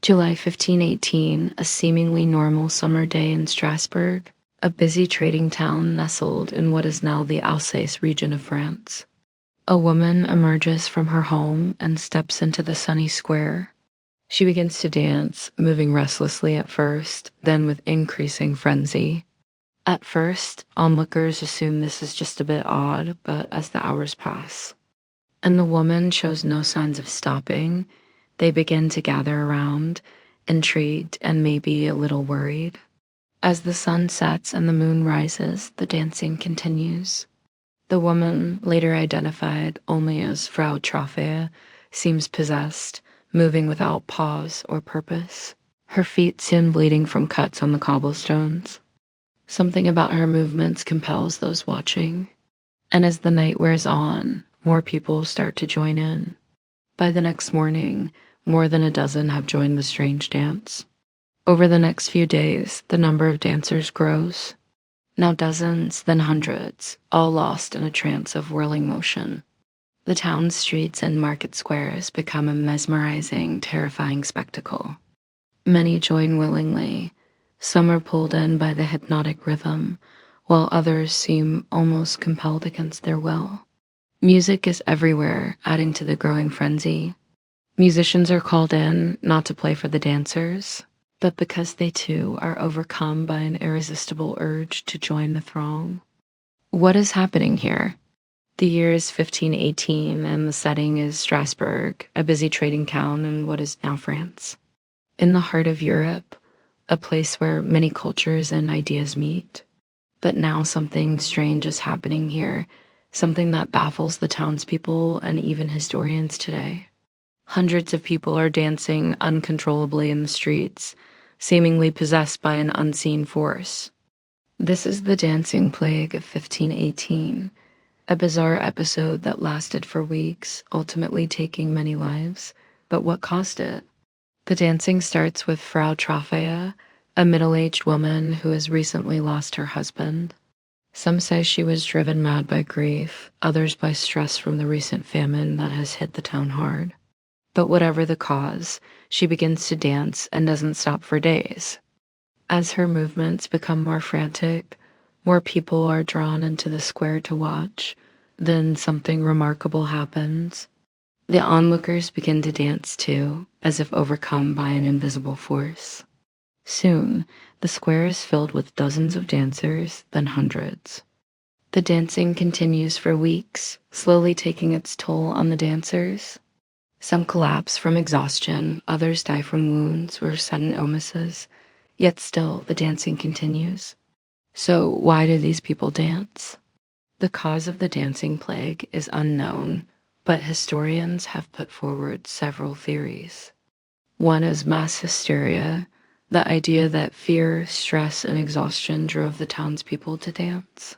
July 1518, a seemingly normal summer day in Strasbourg, a busy trading town nestled in what is now the Alsace region of France. A woman emerges from her home and steps into the sunny square. She begins to dance, moving restlessly at first, then with increasing frenzy. At first, onlookers assume this is just a bit odd, but as the hours pass, and the woman shows no signs of stopping, they begin to gather around, intrigued and maybe a little worried. As the sun sets and the moon rises, the dancing continues. The woman, later identified only as Frau Trophäe, seems possessed, moving without pause or purpose, her feet soon bleeding from cuts on the cobblestones. Something about her movements compels those watching, and as the night wears on, more people start to join in. By the next morning, more than a dozen have joined the strange dance. Over the next few days, the number of dancers grows. Now dozens, then hundreds, all lost in a trance of whirling motion. The town's streets and market squares become a mesmerizing, terrifying spectacle. Many join willingly. Some are pulled in by the hypnotic rhythm, while others seem almost compelled against their will. Music is everywhere, adding to the growing frenzy. Musicians are called in, not to play for the dancers, but because they too are overcome by an irresistible urge to join the throng. What is happening here? The year is 1518, and the setting is Strasbourg, a busy trading town in what is now France. In the heart of Europe, a place where many cultures and ideas meet. But now something strange is happening here, something that baffles the townspeople and even historians today. Hundreds of people are dancing uncontrollably in the streets, seemingly possessed by an unseen force. This is the dancing plague of 1518, a bizarre episode that lasted for weeks, ultimately taking many lives. But what caused it? The dancing starts with Frau Trophäe, a middle-aged woman who has recently lost her husband. Some say she was driven mad by grief, others by stress from the recent famine that has hit the town hard. But whatever the cause, she begins to dance and doesn't stop for days. As her movements become more frantic, more people are drawn into the square to watch. Then something remarkable happens. The onlookers begin to dance too, as if overcome by an invisible force. Soon, the square is filled with dozens of dancers, then hundreds. The dancing continues for weeks, slowly taking its toll on the dancers. Some collapse from exhaustion, others die from wounds or sudden illnesses, yet still the dancing continues. So why do these people dance? The cause of the dancing plague is unknown, but historians have put forward several theories. One is mass hysteria, the idea that fear, stress, and exhaustion drove the townspeople to dance.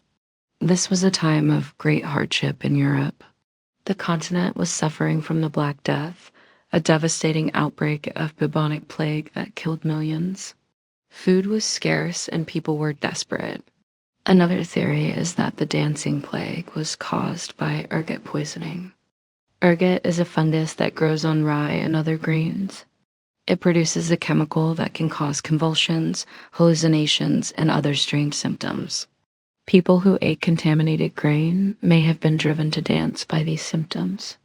This was a time of great hardship in Europe. The continent was suffering from the Black Death, a devastating outbreak of bubonic plague that killed millions. Food was scarce and people were desperate. Another theory is that the dancing plague was caused by ergot poisoning. Ergot is a fungus that grows on rye and other grains. It produces a chemical that can cause convulsions, hallucinations, and other strange symptoms. People who ate contaminated grain may have been driven to dance by these symptoms.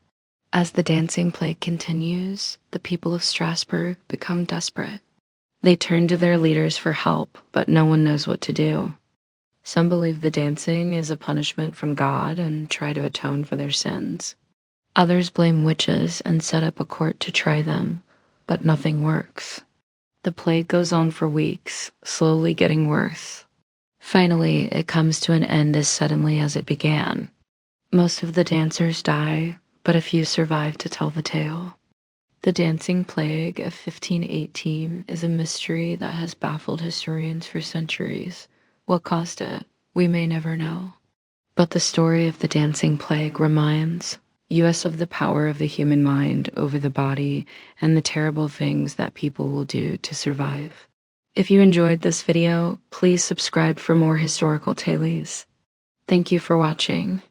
As the dancing plague continues, the people of Strasbourg become desperate. They turn to their leaders for help, but no one knows what to do. Some believe the dancing is a punishment from God and try to atone for their sins. Others blame witches and set up a court to try them, but nothing works. The plague goes on for weeks, slowly getting worse. Finally, it comes to an end as suddenly as it began. Most of the dancers die, but a few survive to tell the tale. The dancing plague of 1518 is a mystery that has baffled historians for centuries. What caused it? We may never know. But the story of the dancing plague reminds us of the power of the human mind over the body and the terrible things that people will do to survive. If you enjoyed this video, please subscribe for more historical tales. Thank you for watching.